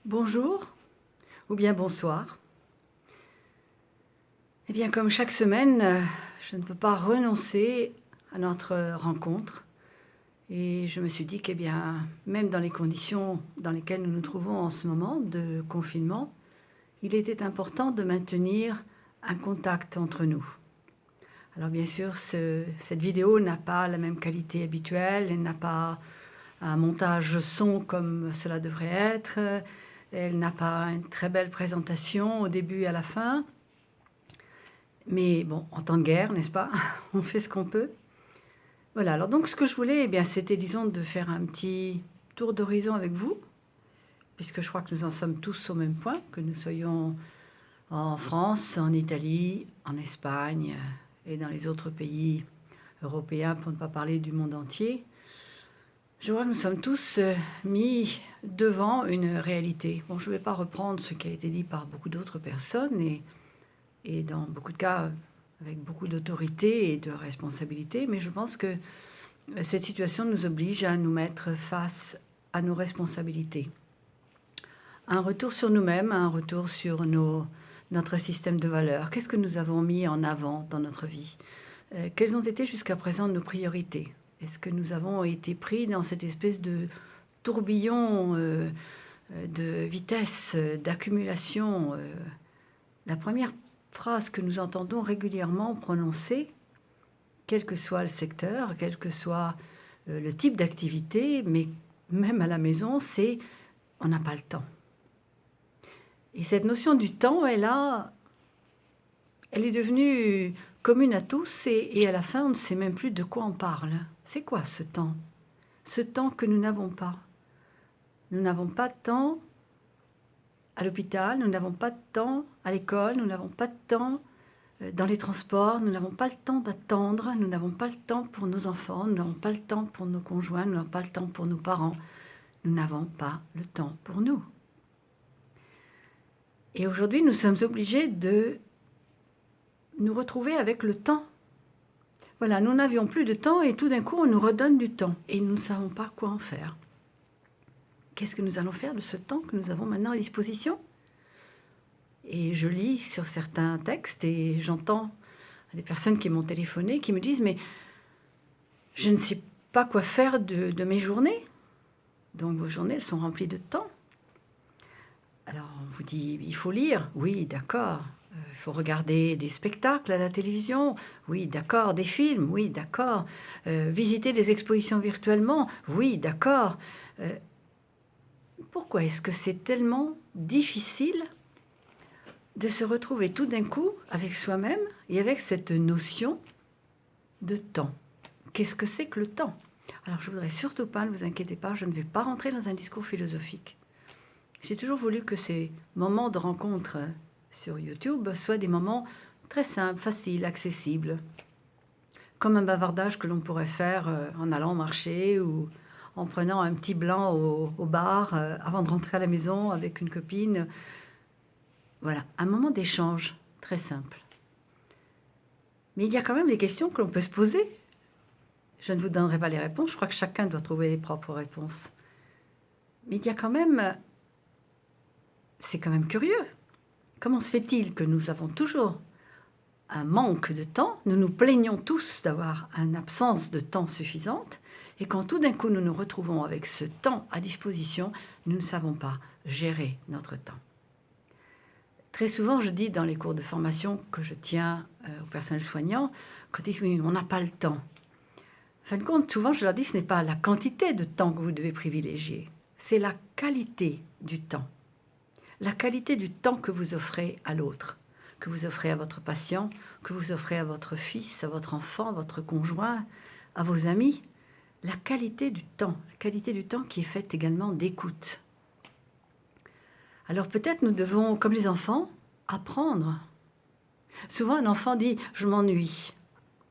Bonjour ou bien bonsoir. Eh bien, comme chaque semaine, je ne peux pas renoncer à notre rencontre et je me suis dit qu'eh bien, même dans les conditions dans lesquelles nous nous trouvons en ce moment de confinement, il était important de maintenir un contact entre nous. Alors bien sûr, cette vidéo n'a pas la même qualité habituelle, elle n'a pas un montage son comme cela devrait être, elle n'a pas une très belle présentation au début et à la fin. Mais bon, en temps de guerre, n'est-ce pas? On fait ce qu'on peut. Voilà, alors donc ce que je voulais, eh bien, c'était, disons, de faire un petit tour d'horizon avec vous, puisque je crois que nous en sommes tous au même point, que nous soyons en France, en Italie, en Espagne et dans les autres pays européens, pour ne pas parler du monde entier. Je vois que nous sommes tous mis devant une réalité. Bon, je ne vais pas reprendre ce qui a été dit par beaucoup d'autres personnes et dans beaucoup de cas avec beaucoup d'autorité et de responsabilité, mais je pense que cette situation nous oblige à nous mettre face à nos responsabilités. Un retour sur nous-mêmes, un retour sur notre système de valeurs. Qu'est-ce que nous avons mis en avant dans notre vie? Quelles ont été jusqu'à présent nos priorités? Est-ce que nous avons été pris dans cette espèce de tourbillon de vitesse, d'accumulation? La première phrase que nous entendons régulièrement prononcer, quel que soit le secteur, quel que soit le type d'activité, mais même à la maison, c'est « on n'a pas le temps ». Et cette notion du temps, elle est devenue commune à tous et à la fin, on ne sait même plus de quoi on parle. C'est quoi ce temps? Ce temps que nous n'avons pas. Nous n'avons pas de temps à l'hôpital, nous n'avons pas de temps à l'école, nous n'avons pas de temps dans les transports, nous n'avons pas le temps d'attendre, nous n'avons pas le temps pour nos enfants, nous n'avons pas le temps pour nos conjoints, nous n'avons pas le temps pour nos parents, nous n'avons pas le temps pour nous. Et aujourd'hui, nous sommes obligés de nous retrouver avec le temps. Voilà, nous n'avions plus de temps et tout d'un coup, on nous redonne du temps et nous ne savons pas quoi en faire. Qu'est-ce que nous allons faire de ce temps que nous avons maintenant à disposition? Et je lis sur certains textes et j'entends des personnes qui m'ont téléphoné qui me disent « mais je ne sais pas quoi faire de mes journées ». Donc vos journées, elles sont remplies de temps. Alors on vous dit « il faut lire ». Oui, d'accord. Il faut regarder des spectacles à la télévision. Oui, d'accord. Des films. Oui, d'accord. Visiter des expositions virtuellement. Oui, d'accord. Pourquoi est-ce que c'est tellement difficile de se retrouver tout d'un coup avec soi-même et avec cette notion de temps? Qu'est-ce que c'est que le temps? Alors je ne voudrais surtout pas, ne vous inquiétez pas, je ne vais pas rentrer dans un discours philosophique. J'ai toujours voulu que ces moments de rencontre sur YouTube soient des moments très simples, faciles, accessibles, comme un bavardage que l'on pourrait faire en allant marcher ou en prenant un petit blanc au bar avant de rentrer à la maison avec une copine. Voilà, un moment d'échange très simple. Mais il y a quand même des questions que l'on peut se poser. Je ne vous donnerai pas les réponses, je crois que chacun doit trouver les propres réponses. Mais il y a quand même... C'est quand même curieux. Comment se fait-il que nous avons toujours un manque de temps? Nous nous plaignons tous d'avoir une absence de temps suffisante. Et quand tout d'un coup nous nous retrouvons avec ce temps à disposition, nous ne savons pas gérer notre temps. Très souvent, je dis dans les cours de formation que je tiens au personnel soignant, quand ils disent « oui, on n'a pas le temps ». En fin de compte, souvent, je leur dis, ce n'est pas la quantité de temps que vous devez privilégier, c'est la qualité du temps. La qualité du temps que vous offrez à l'autre, que vous offrez à votre patient, que vous offrez à votre fils, à votre enfant, à votre conjoint, à vos amis. La qualité du temps qui est faite également d'écoute. Alors peut-être nous devons, comme les enfants, apprendre. Souvent, un enfant dit « je m'ennuie ».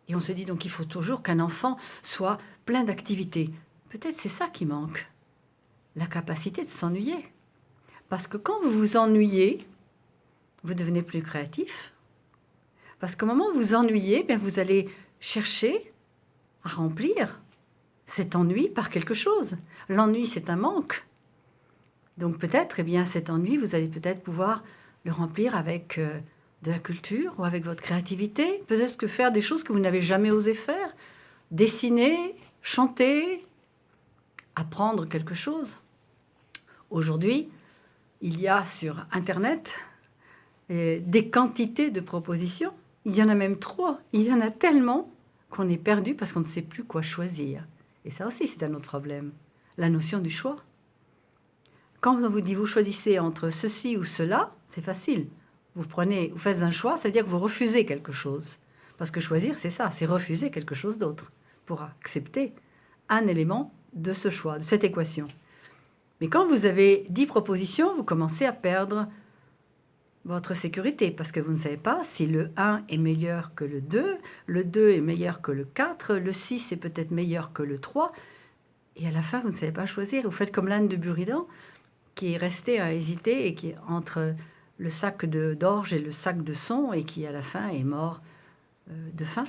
Et on se dit donc il faut toujours qu'un enfant soit plein d'activités. Peut-être c'est ça qui manque, la capacité de s'ennuyer. Parce que quand vous vous ennuyez, vous devenez plus créatif. Parce qu'au moment où vous vous ennuyez, bien vous allez chercher à remplir cet ennui par quelque chose. L'ennui, c'est un manque. Donc peut-être, eh bien, cet ennui, vous allez peut-être pouvoir le remplir avec de la culture ou avec votre créativité. Peut-être que faire des choses que vous n'avez jamais osé faire, dessiner, chanter, apprendre quelque chose. Aujourd'hui, il y a sur Internet des quantités de propositions. Il y en a même trop. Il y en a tellement qu'on est perdu parce qu'on ne sait plus quoi choisir. Et ça aussi, c'est un autre problème. La notion du choix. Quand on vous dit vous choisissez entre ceci ou cela, c'est facile. Vous faites un choix, ça veut dire que vous refusez quelque chose. Parce que choisir, c'est ça, c'est refuser quelque chose d'autre pour accepter un élément de ce choix, de cette équation. Mais quand vous avez 10 propositions, vous commencez à perdre votre sécurité parce que vous ne savez pas si le 1 est meilleur que le 2 est meilleur que le 4, le 6 est peut-être meilleur que le 3. Et à la fin, vous ne savez pas choisir. Vous faites comme l'âne de Buridan qui est resté à hésiter et qui est entre le sac d'orge et le sac de son et qui à la fin est mort de faim.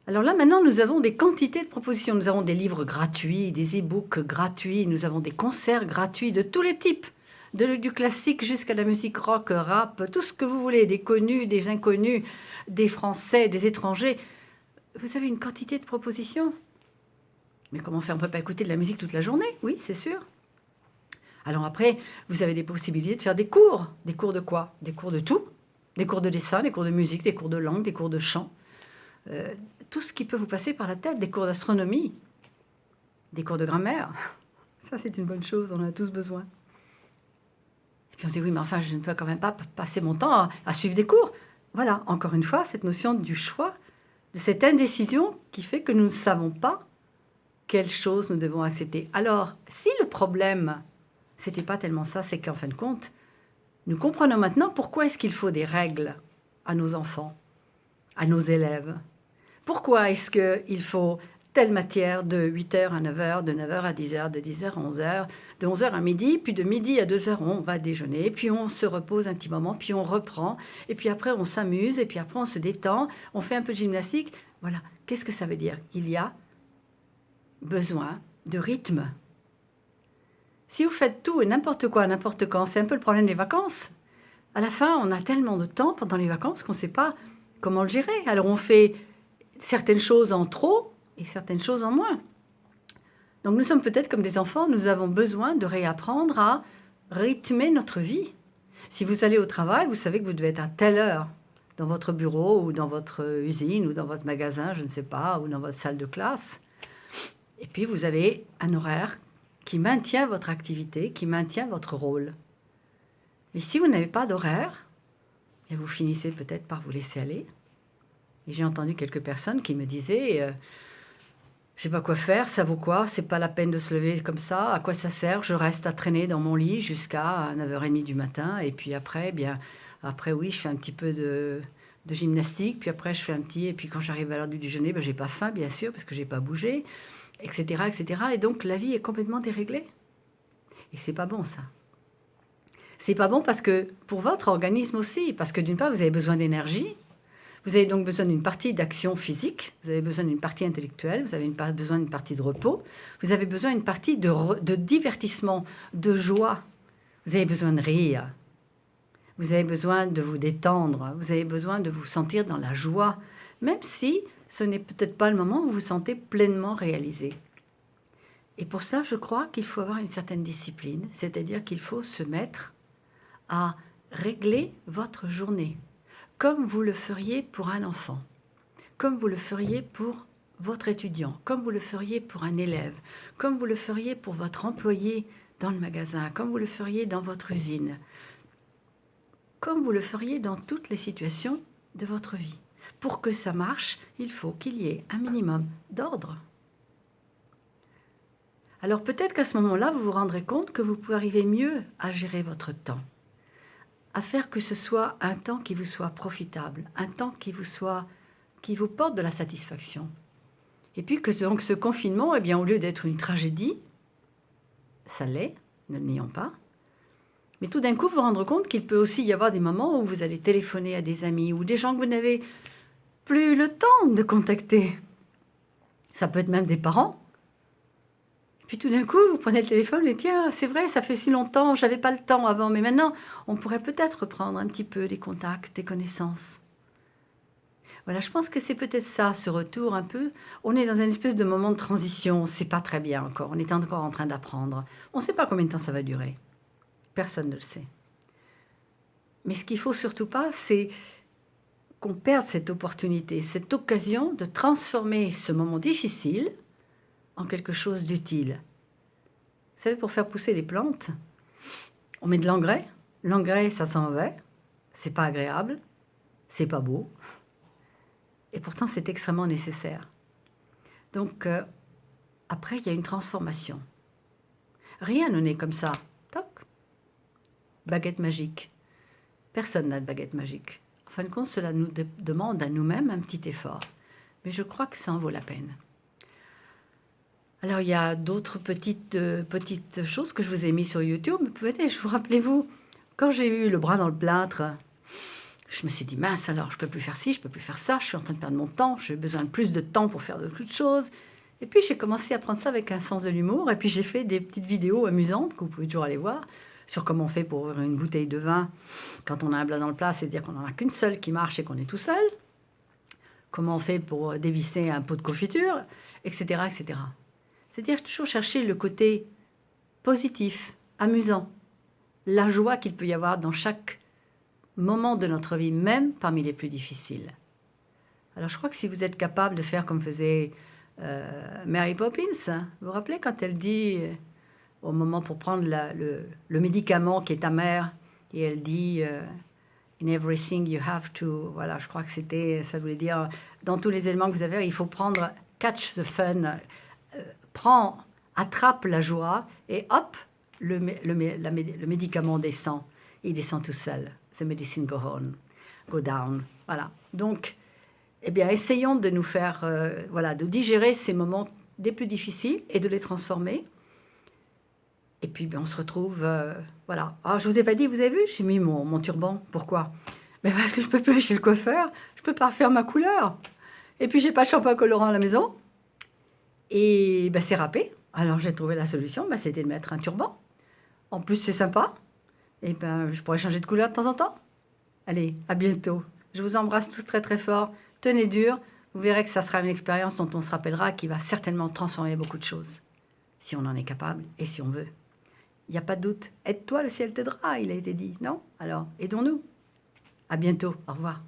Alors là, maintenant, nous avons des quantités de propositions. Nous avons des livres gratuits, des e-books gratuits, nous avons des concerts gratuits de tous les types, du classique jusqu'à la musique rock, rap, tout ce que vous voulez, des connus, des inconnus, des Français, des étrangers. Vous avez une quantité de propositions. Mais comment faire? On ne peut pas écouter de la musique toute la journée, oui, c'est sûr. Alors après, vous avez des possibilités de faire des cours. Des cours de quoi? Des cours de tout. Des cours de dessin, des cours de musique, des cours de langue, des cours de chant. Tout ce qui peut vous passer par la tête, des cours d'astronomie, des cours de grammaire. Ça, c'est une bonne chose, on en a tous besoin. Et puis on se dit, oui, mais enfin, je ne peux quand même pas passer mon temps à suivre des cours. Voilà, encore une fois, cette notion du choix, de cette indécision qui fait que nous ne savons pas quelle chose nous devons accepter. Alors, si le problème, c'était pas tellement ça, c'est qu'en fin de compte, nous comprenons maintenant pourquoi est-ce qu'il faut des règles à nos enfants, à nos élèves. Pourquoi est-ce qu'il faut telle matière de 8h à 9h, de 9h à 10h, de 10h à 11h, de 11h à midi, puis de midi à 2h, on va déjeuner, puis on se repose un petit moment, puis on reprend, et puis après on s'amuse, et puis après on se détend, on fait un peu de gymnastique. Voilà, qu'est-ce que ça veut dire? Il y a besoin de rythme. Si vous faites tout et n'importe quoi, n'importe quand, c'est un peu le problème des vacances. À la fin, on a tellement de temps pendant les vacances qu'on ne sait pas comment le gérer. Alors on fait certaines choses en trop et certaines choses en moins. Donc nous sommes peut-être comme des enfants, nous avons besoin de réapprendre à rythmer notre vie. Si vous allez au travail, vous savez que vous devez être à telle heure dans votre bureau ou dans votre usine ou dans votre magasin, je ne sais pas, ou dans votre salle de classe. Et puis vous avez un horaire qui maintient votre activité, qui maintient votre rôle. Mais si vous n'avez pas d'horaire, vous finissez peut-être par vous laisser aller. Et j'ai entendu quelques personnes qui me disaient je sais pas quoi faire, ça vaut quoi? C'est pas la peine de se lever comme ça, à quoi ça sert? Je reste à traîner dans mon lit jusqu'à 9h30 du matin et puis après, après oui, je fais un petit peu de gymnastique, puis après je fais un petit et puis quand j'arrive à l'heure du déjeuner, j'ai pas faim bien sûr parce que j'ai pas bougé, etc., etc. Et donc la vie est complètement déréglée. Et c'est pas bon ça. C'est pas bon parce que pour votre organisme aussi, parce que d'une part vous avez besoin d'énergie. Vous avez donc besoin d'une partie d'action physique, vous avez besoin d'une partie intellectuelle, vous avez besoin d'une partie de repos, vous avez besoin d'une partie de divertissement, de joie. Vous avez besoin de rire, vous avez besoin de vous détendre, vous avez besoin de vous sentir dans la joie, même si ce n'est peut-être pas le moment où vous vous sentez pleinement réalisé. Et pour ça, je crois qu'il faut avoir une certaine discipline, c'est-à-dire qu'il faut se mettre à régler votre journée, comme vous le feriez pour un enfant, comme vous le feriez pour votre étudiant, comme vous le feriez pour un élève, comme vous le feriez pour votre employé dans le magasin, comme vous le feriez dans votre usine, comme vous le feriez dans toutes les situations de votre vie. Pour que ça marche, il faut qu'il y ait un minimum d'ordre. Alors peut-être qu'à ce moment-là, vous vous rendrez compte que vous pouvez arriver mieux à gérer votre temps, à faire que ce soit un temps qui vous soit profitable, un temps qui vous porte de la satisfaction. Et puis que donc ce confinement, eh bien, au lieu d'être une tragédie, ça l'est, ne le nions pas, mais tout d'un coup, vous vous rendre compte qu'il peut aussi y avoir des moments où vous allez téléphoner à des amis ou des gens que vous n'avez plus le temps de contacter. Ça peut être même des parents Puis tout d'un coup, vous prenez le téléphone et tiens, c'est vrai, ça fait si longtemps, j'avais pas le temps avant, mais maintenant, on pourrait peut-être reprendre un petit peu des contacts, des connaissances. Voilà, je pense que c'est peut-être ça, ce retour un peu. On est dans une espèce de moment de transition, on ne sait pas très bien encore, on est encore en train d'apprendre. On ne sait pas combien de temps ça va durer. Personne ne le sait. Mais ce qu'il ne faut surtout pas, c'est qu'on perde cette opportunité, cette occasion de transformer ce moment difficile en quelque chose d'utile. Vous savez, pour faire pousser les plantes, on met de l'engrais. L'engrais, ça s'en va. C'est pas agréable, c'est pas beau. Et pourtant, c'est extrêmement nécessaire. Donc, après, il y a une transformation. Rien ne naît comme ça. Toc. Baguette magique. Personne n'a de baguette magique. En fin de compte, cela nous demande à nous-mêmes un petit effort. Mais je crois que ça en vaut la peine. Alors, il y a d'autres petites choses que je vous ai mis sur YouTube. Mais peut-être, je vous rappelez-vous, quand j'ai eu le bras dans le plâtre, je me suis dit, mince alors, je ne peux plus faire ci, je ne peux plus faire ça, je suis en train de perdre mon temps, j'ai besoin de plus de temps pour faire d'autres choses. Et puis j'ai commencé à prendre ça avec un sens de l'humour, et puis j'ai fait des petites vidéos amusantes, que vous pouvez toujours aller voir, sur comment on fait pour ouvrir une bouteille de vin quand on a un blas dans le plat, c'est-à-dire qu'on n'en a qu'une seule qui marche et qu'on est tout seul, comment on fait pour dévisser un pot de confiture, etc. etc. C'est-à-dire toujours chercher le côté positif, amusant, la joie qu'il peut y avoir dans chaque moment de notre vie, même parmi les plus difficiles. Alors je crois que si vous êtes capable de faire comme faisait Mary Poppins, hein, vous vous rappelez quand elle dit, au moment pour prendre le médicament qui est amer, et elle dit in everything you have to, voilà, je crois que ça voulait dire, dans tous les éléments que vous avez, il faut prendre, catch the fun, attrape la joie, et hop, le médicament descend. Il descend tout seul. The medicine go down. Voilà. Donc, eh bien, essayons de nous faire, voilà, de digérer ces moments des plus difficiles et de les transformer. Et puis, on se retrouve, voilà. Ah, je vous ai pas dit, vous avez vu, j'ai mis mon turban. Pourquoi? Mais parce que je peux plus aller chez le coiffeur, je peux pas refaire ma couleur. Et puis, j'ai pas de shampoing colorant à la maison. Et ben, c'est râpé. Alors, j'ai trouvé la solution, ben, c'était de mettre un turban. En plus, c'est sympa. Et ben, je pourrais changer de couleur de temps en temps. Allez, à bientôt. Je vous embrasse tous très très fort. Tenez dur. Vous verrez que ça sera une expérience dont on se rappellera qui va certainement transformer beaucoup de choses. Si on en est capable et si on veut. Il n'y a pas de doute. Aide-toi, le ciel t'aidera, il a été dit. Non? Alors, aidons-nous. À bientôt. Au revoir.